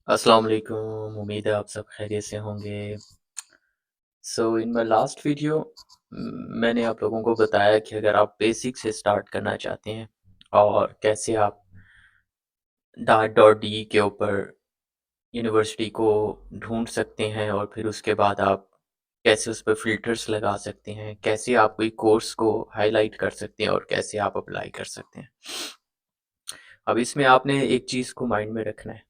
अस्सलाम वालेकुम। उम्मीद है आप सब खैरियत से होंगे। इन माय लास्ट वीडियो मैंने आप लोगों को बताया कि अगर आप बेसिक से स्टार्ट करना चाहते हैं और कैसे आप डॉट डॉट डी के ऊपर यूनिवर्सिटी को ढूंढ सकते हैं और फिर उसके बाद आप कैसे उस पर फिल्टर्स लगा सकते हैं, कैसे आप कोई कोर्स को हाईलाइट कर सकते हैं और कैसे आप अप्लाई कर सकते हैं। अब इसमें आपने एक चीज़ को माइंड में रखना है।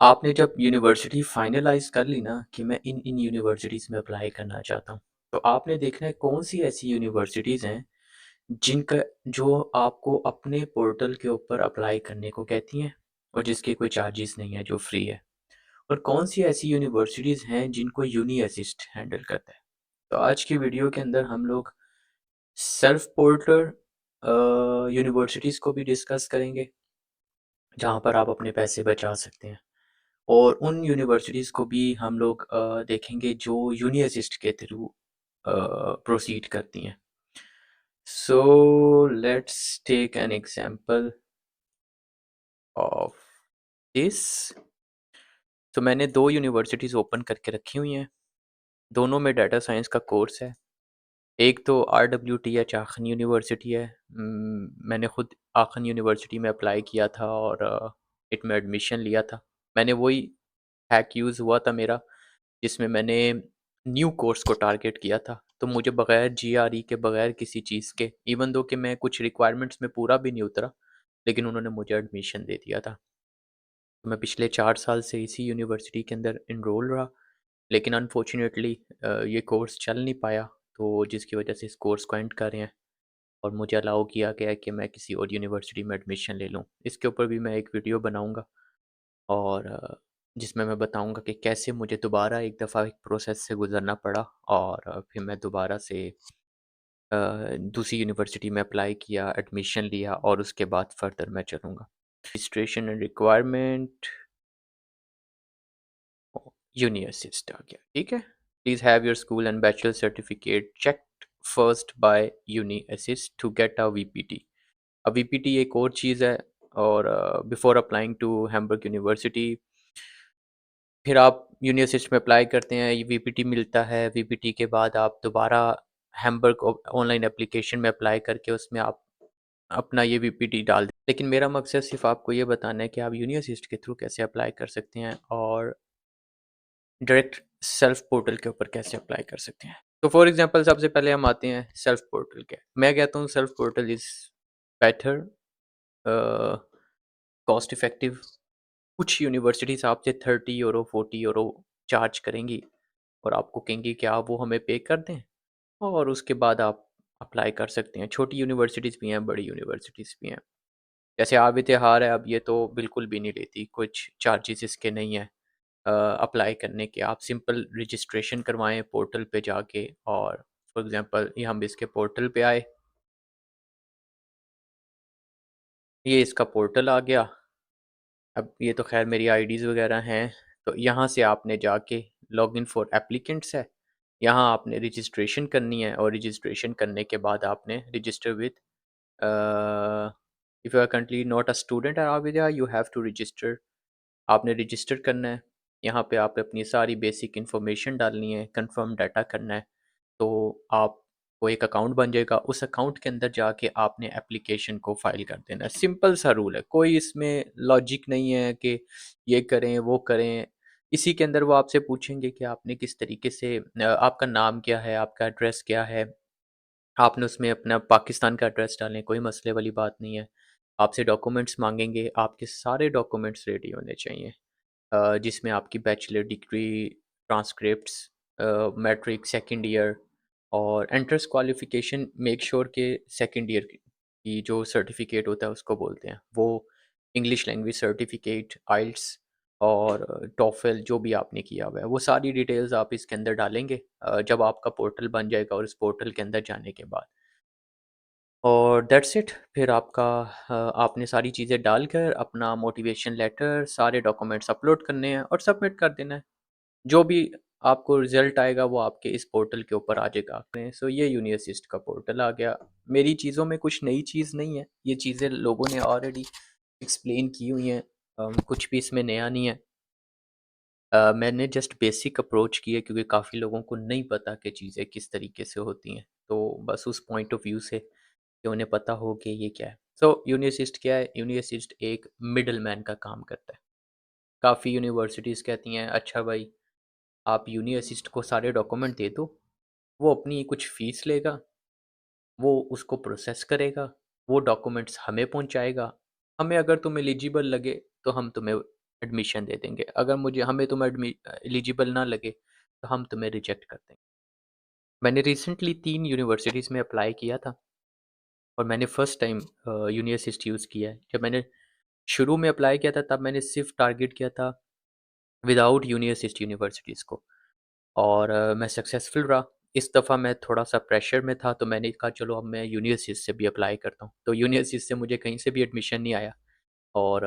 आपने जब यूनिवर्सिटी फाइनलाइज कर ली ना कि मैं इन इन यूनिवर्सिटीज़ में अप्लाई करना चाहता हूँ, तो आपने देखना है कौन सी ऐसी यूनिवर्सिटीज़ हैं जिनका जो आपको अपने पोर्टल के ऊपर अप्लाई करने को कहती हैं और जिसके कोई चार्जेस नहीं है, जो फ्री है। और कौन सी ऐसी यूनिवर्सिटीज़ हैं जिनको यूनी असिस्ट हैंडल करता है। तो आज की वीडियो के अंदर हम लोग सेल्फ पोर्टल यूनिवर्सिटीज़ को भी डिस्कस करेंगे, जहाँ पर आप अपने पैसे बचा सकते हैं। और उन यूनिवर्सिटीज़ को भी हम लोग देखेंगे जो यूनी असिस्ट के थ्रू प्रोसीड करती हैं। So let's take an example of this. तो मैंने दो यूनिवर्सिटीज़ ओपन करके रखी हुई हैं, दोनों में डाटा साइंस का कोर्स है। एक तो RWTH आखन यूनिवर्सिटी है। मैंने खुद आखन यूनिवर्सिटी में अप्लाई किया था और इट में एडमिशन लिया था। मैंने वही हैक यूज़ हुआ था मेरा, जिसमें मैंने न्यू कोर्स को टारगेट किया था। तो मुझे बगैर GRE के, बगैर किसी चीज़ के, इवन दो कि मैं कुछ रिक्वायरमेंट्स में पूरा भी नहीं उतरा, लेकिन उन्होंने मुझे एडमिशन दे दिया था। तो मैं पिछले 4 साल से इसी यूनिवर्सिटी के अंदर इनरोल रहा, लेकिन अनफॉर्चुनेटली ये कोर्स चल नहीं पाया, तो जिसकी वजह से इस कोर्स को एंड कर रहे हैं और मुझे अलाउ किया गया है कि मैं किसी और यूनिवर्सिटी में एडमिशन ले लूँ। इसके ऊपर भी मैं एक वीडियो बनाऊँगा और जिसमें मैं बताऊँगा कि कैसे मुझे दोबारा एक दफ़ा एक प्रोसेस से गुज़रना पड़ा और फिर मैं दोबारा से दूसरी यूनिवर्सिटी में अप्लाई किया, एडमिशन लिया और उसके बाद फर्दर मैं चलूँगा। Registration and requirement, uni assist आ गया, ठीक है। Please have your school and bachelor certificate checked first by uni assist to get a VPT। अब VPT एक और चीज़ है और before applying to Hamburg University, फिर आप यूनी असिस्ट में अप्लाई करते हैं, ये VPT मिलता है। VPT के बाद आप दोबारा हैम्बर्ग ऑनलाइन एप्लीकेशन में अप्लाई करके उसमें आप अपना ये VPT डाल दें। लेकिन मेरा मकसद सिर्फ आपको ये बताना है कि आप यूनी असिस्ट के थ्रू कैसे अप्लाई कर सकते हैं और डायरेक्ट सेल्फ पोर्टल के ऊपर कैसे अप्लाई कर सकते हैं। तो फॉर एग्जांपल सबसे पहले हम आते हैं सेल्फ पोर्टल के। मैं कहता हूँ self portal is better, cost effective. कुछ यूनिवर्सिटीज़ आपसे 30 यूरो 40 यूरो चार्ज करेंगी और आपको कहेंगी कि आप वो हमें पे कर दें और उसके बाद आप अप्लाई कर सकते हैं। छोटी यूनिवर्सिटीज़ भी हैं, बड़ी यूनिवर्सिटीज़ भी हैं। जैसे आब इतिहार है, अब ये तो बिल्कुल भी नहीं लेती, कुछ चार्जेस इसके नहीं हैं अप्लाई करने के। आप सिंपल रजिस्ट्रेशन करवाएँ पोर्टल पे जाके और फॉर एग्ज़ाम्पल ये हम इसके पोर्टल पे आए, ये इसका पोर्टल आ गया। अब ये तो ख़ैर मेरी आईडीज़ वग़ैरह हैं, तो यहाँ से आपने जाके लॉगिन फॉर एप्लीकेंट्स है, यहाँ आपने रजिस्ट्रेशन करनी है और रजिस्ट्रेशन करने के बाद आपने register with if you are currently not a student at आविदा यू हैव टू रजिस्टर। आपने रजिस्टर करना है, यहाँ पे आप अपनी सारी बेसिक इन्फॉर्मेशन डालनी है, कंफर्म डाटा करना है, तो आपको एक अकाउंट बन जाएगा। उस अकाउंट के अंदर जाके आपने एप्लीकेशन को फ़ाइल कर देना है। सिंपल सा रूल है, कोई इसमें लॉजिक नहीं है कि ये करें, वो करें। इसी के अंदर वो आपसे पूछेंगे कि आपने किस तरीके से आपका नाम क्या है, आपका एड्रेस क्या है। आपने उसमें अपना पाकिस्तान का एड्रेस डालें, कोई मसले वाली बात नहीं है। आपसे डॉक्यूमेंट्स माँगेंगे, आपके सारे डॉक्यूमेंट्स रेडी होने चाहिए। जिसमें आपकी bachelor degree, transcripts, matric second year और एंट्रेंस क्वालिफिकेशन। मेक श्योर के सेकंड ईयर की जो सर्टिफिकेट होता है उसको बोलते हैं वो, इंग्लिश लैंग्वेज सर्टिफिकेट, आइल्स और टॉफल जो भी आपने किया हुआ है, वो सारी डिटेल्स आप इसके अंदर डालेंगे जब आपका पोर्टल बन जाएगा। और इस पोर्टल के अंदर जाने के बाद और दैट्स इट। फिर आपका आपने सारी चीज़ें डालकर अपना मोटिवेशन लेटर, सारे डॉक्यूमेंट्स अपलोड करने हैं और सबमिट कर देना है। जो भी आपको रिज़ल्ट आएगा वो आपके इस पोर्टल के ऊपर आ जाएगा। सो ये यूनी असिस्ट का पोर्टल आ गया। मेरी चीज़ों में कुछ नई चीज़ नहीं है, ये चीज़ें लोगों ने ऑलरेडी एक्सप्लेन की हुई हैं। कुछ भी इसमें नया नहीं है। मैंने जस्ट बेसिक अप्रोच की है क्योंकि काफ़ी लोगों को नहीं पता कि चीज़ें किस तरीके से होती हैं। तो बस उस पॉइंट ऑफ व्यू से कि उन्हें पता हो कि ये क्या है। सो यूनिसिस्ट क्या है? यूनिसिस्ट एक मिडल मैन का काम करता है। काफ़ी यूनिवर्सिटीज़ कहती हैं अच्छा भाई आप यूनिसिस्ट को सारे डॉक्यूमेंट दे दो, वो अपनी कुछ फ़ीस लेगा, वो उसको प्रोसेस करेगा, वो डॉक्यूमेंट्स हमें पहुँचाएगा। हमें अगर तुम एलिजिबल लगे तो हम तुम्हें एडमिशन दे देंगे। अगर मुझे हमें तुम एलिजिबल ना लगे तो हम तुम्हें रिजेक्ट कर देंगे। मैंने रिसेंटली 3 यूनिवर्सिटीज़ में अप्लाई किया था और मैंने फर्स्ट टाइम यूनिअसिस्ट यूज़ किया है। जब मैंने शुरू में अप्लाई किया था तब मैंने सिर्फ़ टारगेट किया था विदाउट यूनिअसिस्ट यूनिवर्सिटीज़ को और मैं सक्सेसफुल रहा। इस दफ़ा मैं थोड़ा-सा प्रेशर में था तो मैंने कहा चलो अब मैं यूनिअसिस्ट से भी अप्लाई करता हूँ। तो यूनिअसिस्ट से मुझे कहीं से भी एडमिशन नहीं आया और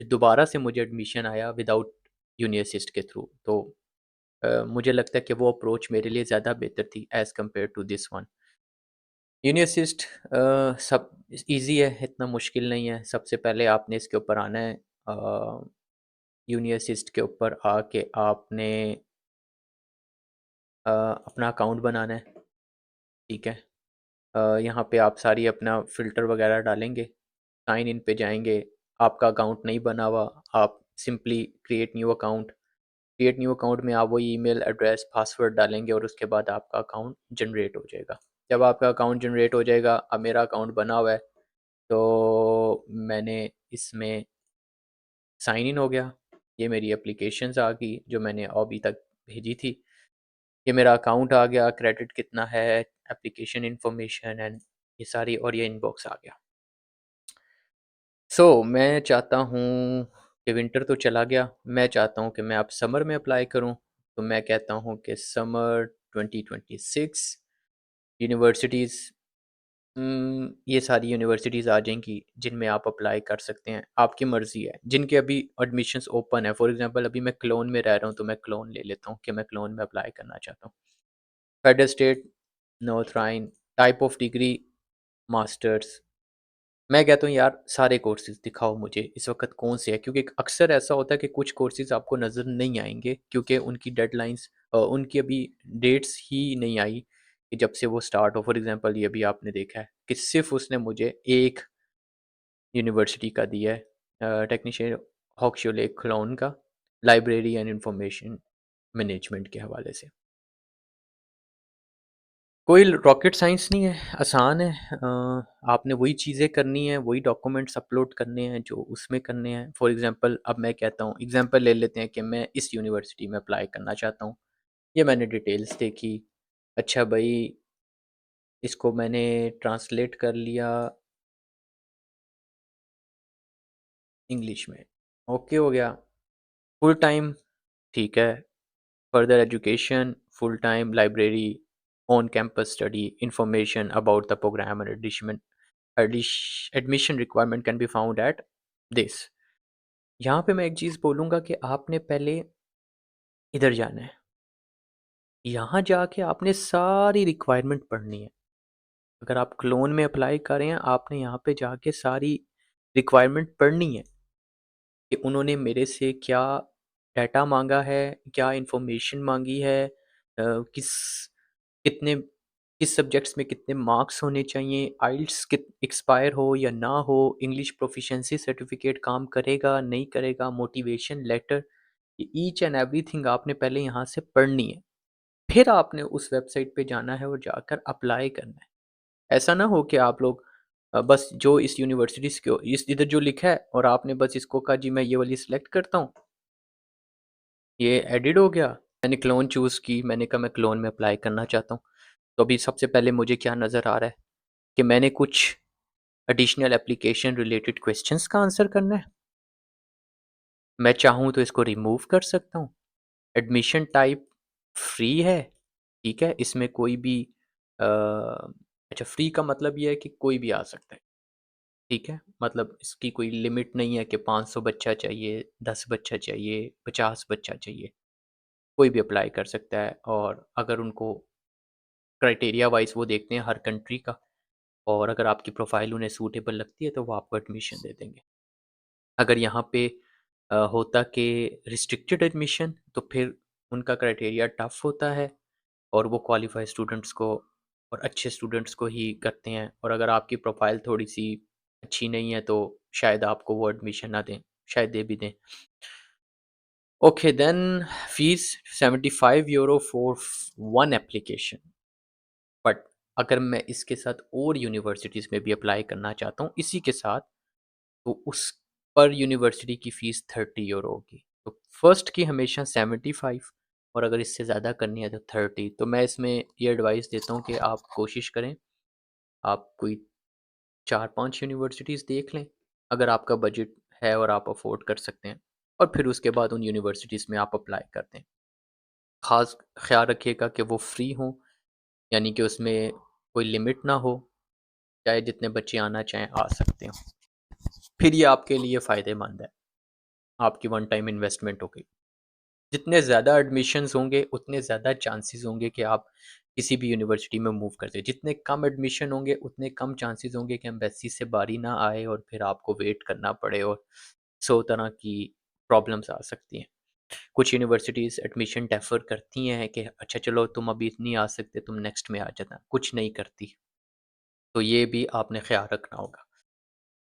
दोबारा से मुझे एडमिशन आया विदाउट यूनिअसिस्ट के थ्रू। तो मुझे लगता है कि वो अप्रोच मेरे लिए ज़्यादा बेहतर थी as compare to this one. Uni assist सब ईज़ी है, इतना मुश्किल नहीं है। सबसे पहले आपने इसके ऊपर आना है यूनिअसिस्ट के ऊपर आके आपने अपना अकाउंट बनाना है, ठीक है? यहाँ पे आप सारी अपना फ़िल्टर वगैरह डालेंगे, साइन इन पे जाएँगे, आपका अकाउंट नहीं बना हुआ, आप सिंपली क्रिएट न्यू अकाउंट में आप वही ईमेल एड्रेस, पासवर्ड डालेंगे और उसके बाद आपका अकाउंट जनरेट हो जाएगा। जब आपका अकाउंट जनरेट हो जाएगा, अब मेरा अकाउंट बना हुआ है, तो मैंने इसमें साइन इन हो गया। ये मेरी एप्लीकेशंस आ गई जो मैंने अभी तक भेजी थी। ये मेरा अकाउंट आ गया, क्रेडिट कितना है, एप्लीकेशन इन्फॉर्मेशन एंड ये सारी और ये इनबॉक्स आ गया। मैं चाहता हूँ कि विंटर तो चला गया, मैं चाहता हूँ कि मैं अब समर में अप्लाई करूँ, तो मैं कहता हूँ कि समर 2026 यूनिवर्सिटीज़ ये सारी यूनिवर्सिटीज़ आ जाएँगी जिनमें आप अप्लाई कर सकते हैं, आपकी मर्ज़ी है। जिनके अभी एडमिशन्स ओपन है, फॉर एग्ज़ाम्पल अभी मैं क्लोन में रह रहा हूँ, तो मैं क्लोन ले लेता हूँ कि मैं क्लोन में अप्लाई करना चाहता हूँ। Federal state, North Rhine, type of degree, masters. मैं कहता हूँ यार सारे कोर्सेज़ दिखाओ मुझे इस वक़्त कौन से हैं क्योंकि अक्सर ऐसा होता है कि कुछ कोर्सेज़ आपको नज़र नहीं आएँगे क्योंकि उनकी डेडलाइन्स उनकी अभी डेट्स ही नहीं आई कि जब से वो स्टार्ट हो। फॉर एग्ज़ाम्पल ये अभी आपने देखा है कि सिर्फ़ उसने मुझे एक यूनिवर्सिटी का दिया है टेक्नीशियन होक्सचुले क्लोन का लाइब्रेरी एंड इंफॉर्मेशन मैनेजमेंट के हवाले से। कोई रॉकेट साइंस नहीं है, आसान है। आपने वही चीज़ें करनी है, वही डॉक्यूमेंट्स अपलोड करने हैं जो उसमें करने हैं। फॉर एग्ज़ाम्पल अब मैं कहता हूँ एग्ज़ाम्पल ले लेते हैं कि मैं इस यूनिवर्सिटी में अप्लाई करना चाहता हूँ। ये मैंने डिटेल्स देखी, अच्छा भई इसको मैंने ट्रांसलेट कर लिया इंग्लिश में, ओके हो गया। फुल टाइम ठीक है, further education, full time library, on campus study, information about the program and admission requirement can be found at this। यहाँ पे मैं एक चीज़ बोलूँगा कि आपने पहले इधर जाना है। यहाँ जाके आपने सारी रिक्वायरमेंट पढ़नी है। अगर आप क्लोन में अप्लाई कर रहे हैं, आपने यहाँ पे जाके सारी रिक्वायरमेंट पढ़नी है कि उन्होंने मेरे से क्या डाटा माँगा है, क्या इन्फॉर्मेशन माँगी है, किस कितने किस सब्जेक्ट्स में कितने मार्क्स होने चाहिए, आइल्स कित एक्सपायर हो या ना हो, इंग्लिश प्रोफिशिएंसी सर्टिफिकेट काम करेगा, नहीं करेगा, मोटिवेशन लेटर, ये ईच एंड एवरीथिंग आपने पहले यहाँ से पढ़नी है। फिर आपने उस वेबसाइट पे जाना है और जाकर अप्लाई करना है। ऐसा ना हो कि आप लोग बस जो इस यूनिवर्सिटीज़ को इस इधर जो लिखा है और आपने बस इसको कहा जी मैं ये वाली सिलेक्ट करता हूँ, ये एडिट हो गया। मैंने क्लोन चूज़ की, मैंने कहा मैं क्लोन में अप्लाई करना चाहता हूँ। तो अभी सबसे पहले मुझे क्या नज़र आ रहा है कि मैंने कुछ एडिशनल एप्लीकेशन रिलेटेड क्वेश्चंस का आंसर करना है। मैं चाहूँ तो इसको रिमूव कर सकता हूँ। एडमिशन टाइप फ्री है, ठीक है? इसमें कोई भी अच्छा फ्री का मतलब ये है कि कोई भी आ सकता है, ठीक है? मतलब इसकी कोई लिमिट नहीं है कि 500 बच्चा चाहिए, 10 बच्चा चाहिए, 50 बच्चा चाहिए, कोई भी अप्लाई कर सकता है और अगर उनको क्राइटेरिया वाइज़ वो देखते हैं हर कंट्री का और अगर आपकी प्रोफ़ाइल उन्हें सूटेबल लगती है तो वो आपको एडमिशन दे देंगे। अगर यहाँ पे होता कि रिस्ट्रिक्टेड एडमिशन, तो फिर उनका क्राइटेरिया टफ़ होता है और वो क्वालिफ़ाई स्टूडेंट्स को और अच्छे स्टूडेंट्स को ही करते हैं, और अगर आपकी प्रोफ़ाइल थोड़ी-सी अच्छी नहीं है तो शायद आपको वो एडमिशन ना दें, शायद दे भी दें। Okay then, fees €75 for one application. But अगर मैं इसके साथ और यूनिवर्सिटीज़ में भी अप्लाई करना चाहता हूँ इसी के साथ, तो उस पर यूनिवर्सिटी की फ़ीस €30 होगी। तो फर्स्ट की हमेशा 75, और अगर इससे ज़्यादा करनी है तो 30। तो मैं इसमें ये एडवाइस देता हूँ कि आप कोशिश करें, आप कोई 4-5 यूनिवर्सिटीज़ देख लें, अगर आपका बजट है और आप अफ़ोर्ड कर सकते हैं, और फिर उसके बाद उन यूनिवर्सिटीज़ में आप अप्लाई कर दें। ख़ास ख़्याल रखिएगा कि वो फ्री हों, यानी कि उसमें कोई लिमिट ना हो, चाहे जितने बच्चे आना चाहें आ सकते हो। फिर ये आपके लिए फ़ायदेमंद है, आपकी वन टाइम इन्वेस्टमेंट हो गई। जितने ज़्यादा एडमिशन्स होंगे, उतने ज़्यादा चांसेस होंगे कि आप किसी भी यूनिवर्सिटी में मूव कर दें। जितने कम एडमिशन होंगे, उतने कम चांसेस होंगे कि एम्बेसी से बारी ना आए और फिर आपको वेट करना पड़े, और 100 तरह की प्रॉब्लम्स आ सकती हैं। कुछ यूनिवर्सिटीज़ एडमिशन डेफ़र करती हैं कि अच्छा चलो तुम अभी नहीं आ सकते, तुम नेक्स्ट में आ जाना, कुछ नहीं करती। तो ये भी आपने ख़्याल रखना होगा।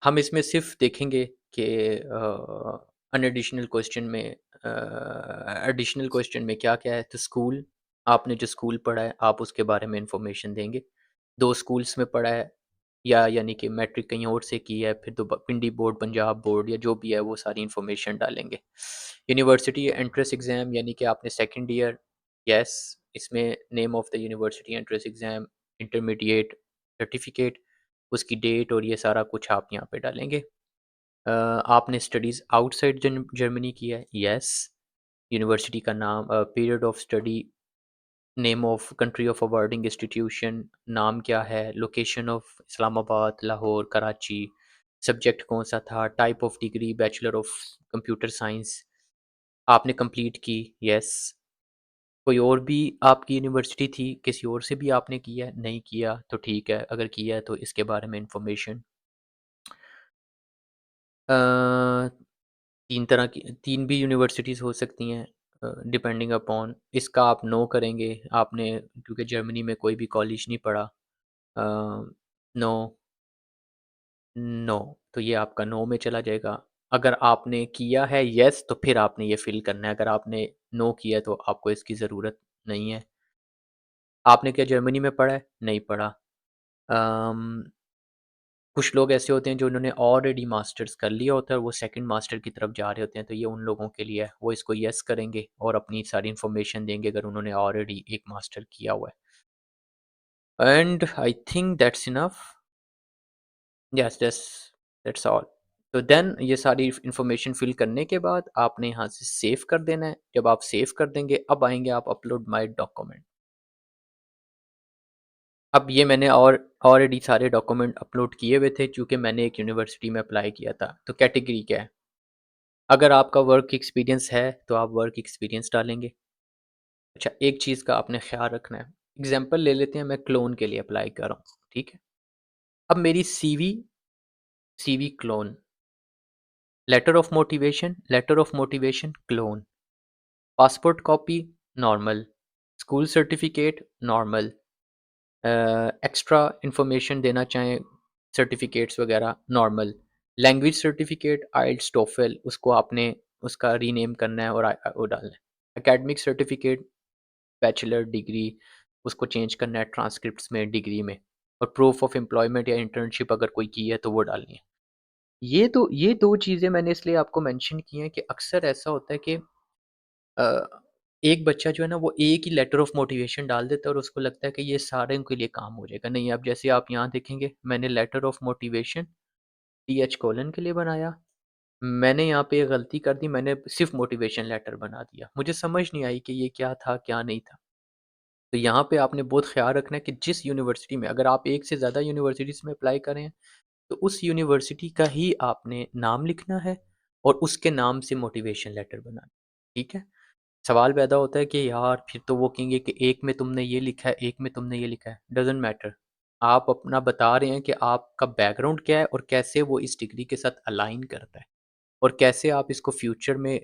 हम इसमें सिर्फ़ देखेंगे कि एडिशनल क्वेश्चन में एडिशनल क्वेश्चन में क्या-क्या है, तो स्कूल, आपने जो स्कूल पढ़ा है, आप उसके बारे में इन्फॉर्मेशन देंगे। 2 स्कूल्स में पढ़ा है, या यानी कि मैट्रिक कहीं और से की है, फिर तो पिंडी बोर्ड, पंजाब बोर्ड या जो भी है, वो सारी इन्फॉर्मेशन डालेंगे। यूनिवर्सिटी एंट्रेंस एग्ज़ाम, यानी कि आपने सेकंड ईयर, येस, इसमें name of the university, entrance exam, intermediate, certificate, उसकी डेट और ये सारा कुछ आप यहाँ पे डालेंगे। आपने स्टडीज़ आउटसाइड जर्मनी की है? येस। यूनिवर्सिटी का नाम, period of study, name of country of awarding institution, नाम क्या है, location of Islamabad, Lahore, Karachi, subject कौन-सा था, type of degree bachelor of computer science, आपने कंप्लीट की? येस। कोई और भी आपकी यूनिवर्सिटी थी, किसी और से भी आपने किया है? नहीं किया, तो ठीक है, अगर किया है तो इसके बारे में इन्फॉर्मेशन। अ 3 तरह की 3 भी यूनिवर्सिटीज़ हो सकती हैं, डिपेंडिंग अपॉन इसका आप नो करेंगे, आपने क्योंकि जर्मनी में कोई भी कॉलेज नहीं पढ़ा। नो, नो, तो ये आपका नो में चला जाएगा। अगर आपने किया है येस, तो फिर आपने ये फ़िल करना है, अगर आपने नो किया है तो आपको इसकी ज़रूरत नहीं है। आपने क्या जर्मनी में पढ़ा है? नहीं पढ़ा। अम कुछ लोग ऐसे होते हैं जो उन्होंने ऑलरेडी मास्टर्स कर लिया होता है और वो सेकंड मास्टर की तरफ जा रहे होते हैं, तो ये उन लोगों के लिए है। वो इसको येस करेंगे और अपनी सारी इन्फॉर्मेशन देंगे अगर उन्होंने ऑलरेडी एक मास्टर किया हुआ है। And I think that's enough. Yes, that's all. तो देन ये सारी इन्फॉर्मेशन फिल करने के बाद आपने यहाँ से सेव कर देना है। जब आप सेव कर देंगे, अब आएँगे आप अपलोड माय डॉक्यूमेंट। अब ये मैंने और ऑलरेडी सारे डॉक्यूमेंट अपलोड किए हुए थे क्योंकि मैंने एक यूनिवर्सिटी में अप्लाई किया था। तो कैटेगरी क्या है? अगर आपका वर्क एक्सपीरियंस है, तो आप वर्क एक्सपीरियंस डालेंगे। अच्छा, एक चीज़ का आपने ख़्याल रखना है। एग्ज़ाम्पल ले लेते हैं, मैं क्लोन के लिए अप्लाई कर रहा हूँ, ठीक है? अब मेरी CV Köln, letter of motivation Köln, passport copy normal, school certificate normal, extra information देना चाहें, सर्टिफ़िकेट्स वग़ैरह normal, language certificate IELTS, TOEFL, उसको आपने उसका रीनेम करना है और वो डालना है। एकेडमिक सर्टिफ़िकेट, बैचलर डिग्री, उसको चेंज करना है ट्रांसक्रिप्ट्स में डिग्री में, और प्रूफ ऑफ एम्प्लॉयमेंट या इंटर्नशिप अगर कोई की है तो वो डालनी है। ये 2 चीज़ें मैंने इसलिए आपको मेंशन की हैं कि अक्सर ऐसा होता है कि अ, एक बच्चा जो है ना वो एक ही लेटर ऑफ मोटिवेशन डाल देता है और उसको लगता है कि ये सारे के लिए काम हो जाएगा। नहीं, अब जैसे आप यहाँ देखेंगे, मैंने letter of motivation TH Köln के लिए बनाया। मैंने यहाँ पे ये गलती कर दी, मैंने सिर्फ़ मोटिवेशन लेटर बना दिया। मुझे समझ नहीं आई कि ये क्या था, क्या नहीं था। तो यहाँ पे आपने बहुत ख़्याल रखना है कि जिस यूनिवर्सिटी में, अगर आप एक से ज़्यादा यूनिवर्सिटीज़ में अप्लाई कर रहे हैं, तो उस यूनिवर्सिटी का ही आपने नाम लिखना है और उसके नाम से मोटिवेशन लेटर बनाना है, ठीक है? सवाल पैदा होता है कि यार फिर तो वो कहेंगे कि एक में तुमने ये लिखा है, एक में तुमने ये लिखा है, डज़न्ट मैटर। आप अपना बता रहे हैं कि आपका बैकग्राउंड क्या है और कैसे वो इस डिग्री के साथ अलाइन करता है, और कैसे आप इसको फ्यूचर में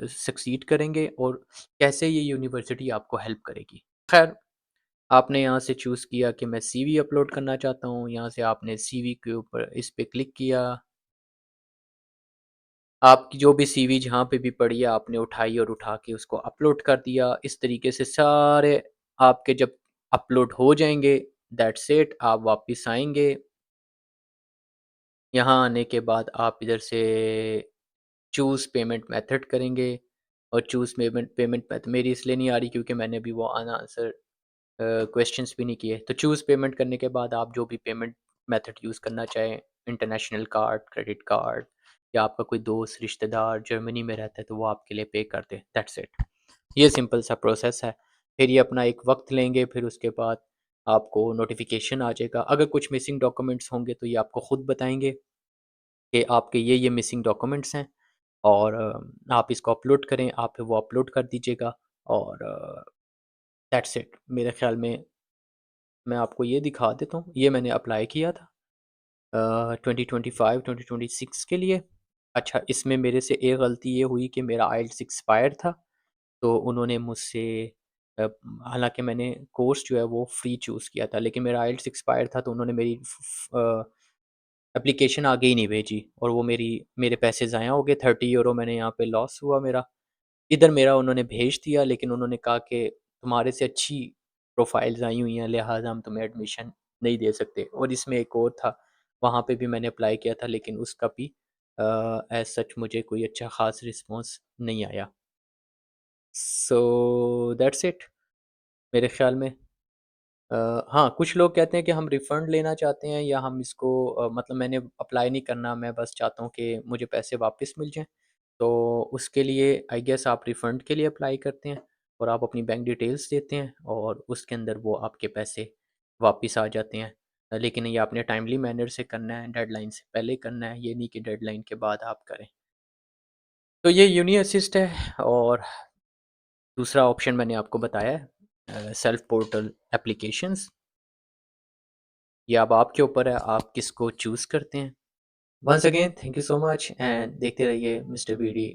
सक्सीड करेंगे और कैसे ये यूनिवर्सिटी आपको हेल्प करेगी। खैर, आपने यहाँ से चूज़ किया कि मैं सीवी अपलोड करना चाहता हूँ, यहाँ से आपने सीवी के ऊपर इस पे क्लिक किया। आपकी जो भी सीवी जहाँ पे भी पड़ी है आपने उठाई और उठा के उसको अपलोड कर दिया। इस तरीके से सारे आपके जब अपलोड हो जाएँगे, दैट्स इट, आप वापस आएँगे। यहाँ आने के बाद आप इधर से चूज़ पेमेंट मेथड करेंगे और चूज़ पेमेंट पेमेंट मेथड मेरी इसलिए नहीं आ रही क्योंकि मैंने अभी वो अनआंसर्ड क्वेश्चंस भी नहीं किए। तो चूज़ पेमेंट करने के बाद आप जो भी पेमेंट मेथड यूज़ करना चाहें, इंटरनेशनल कार्ड, क्रेडिट कार्ड या आपका कोई दोस्त, रिश्तेदार जर्मनी में रहता है तो वो आपके लिए पे कर दे, दैट्स इट। ये सिंपल सा प्रोसेस है। फिर ये अपना एक वक़्त लेंगे, फिर उसके बाद आपको नोटिफ़िकेशन आ जाएगा। अगर कुछ मिसिंग डॉक्यूमेंट्स होंगे तो ये आपको खुद बताएँगे कि आपके ये मिसिंग डॉक्यूमेंट्स हैं और आप इसको अपलोड करें, आप वो अपलोड कर दीजिएगा और दैट्स इट। मेरे ख़्याल में मैं आपको ये दिखा देता हूँ, ये मैंने अप्लाई किया था 2025-2026 के लिए। अच्छा, इसमें मेरे से एक गलती ये हुई कि मेरा आइल्टिस एक्सपायर था, तो उन्होंने मुझसे अ, हालाँकि मैंने कोर्स जो है वो फ्री चूज़ किया था, लेकिन मेरा आइल्टिस एक्सपायर था तो उन्होंने मेरी एप्लीकेशन आगे ही नहीं भेजी और वो मेरे पैसे ज़ाया हो गए, 30 यूरो मैंने यहाँ पे लॉस हुआ मेरा। इधर मेरा उन्होंने भेज दिया लेकिन उन्होंने कहा कि तुम्हारे से अच्छी प्रोफ़ाइल्स आई हुई हैं, लिहाज़ा हम तुम्हें एडमिशन नहीं दे सकते। और इसमें एक और था, वहाँ पे भी मैंने अप्लाई किया था लेकिन उसका भी एज़ सच मुझे कोई अच्छा ख़ास रिस्पॉन्स नहीं आया। सो दैट्स इट मेरे ख़्याल में। हाँ, कुछ लोग कहते हैं कि हम रिफ़ंड लेना चाहते हैं या हम इसको मतलब मैंने अप्लाई नहीं करना, मैं बस चाहता हूँ कि मुझे पैसे वापस मिल जाएँ। तो उसके लिए आई गेस आप रिफ़ंड के लिए अप्लाई करते हैं और आप अपनी बैंक डिटेल्स देते हैं और उसके अंदर वो आपके पैसे वापस आ जाते हैं। लेकिन ये आपने टाइमली मैनर से करना है, डेडलाइन से पहले करना है, ये नहीं कि डेडलाइन के बाद आप करें। तो ये यूनी असिस्ट है और दूसरा ऑप्शन मैंने आपको बताया है सेल्फ पोर्टल एप्लीकेशंस। ये अब आपके ऊपर है, आप किसको चूज़ करते हैं। Once again thank you so much and देखते रहिए मिस्टर बीडी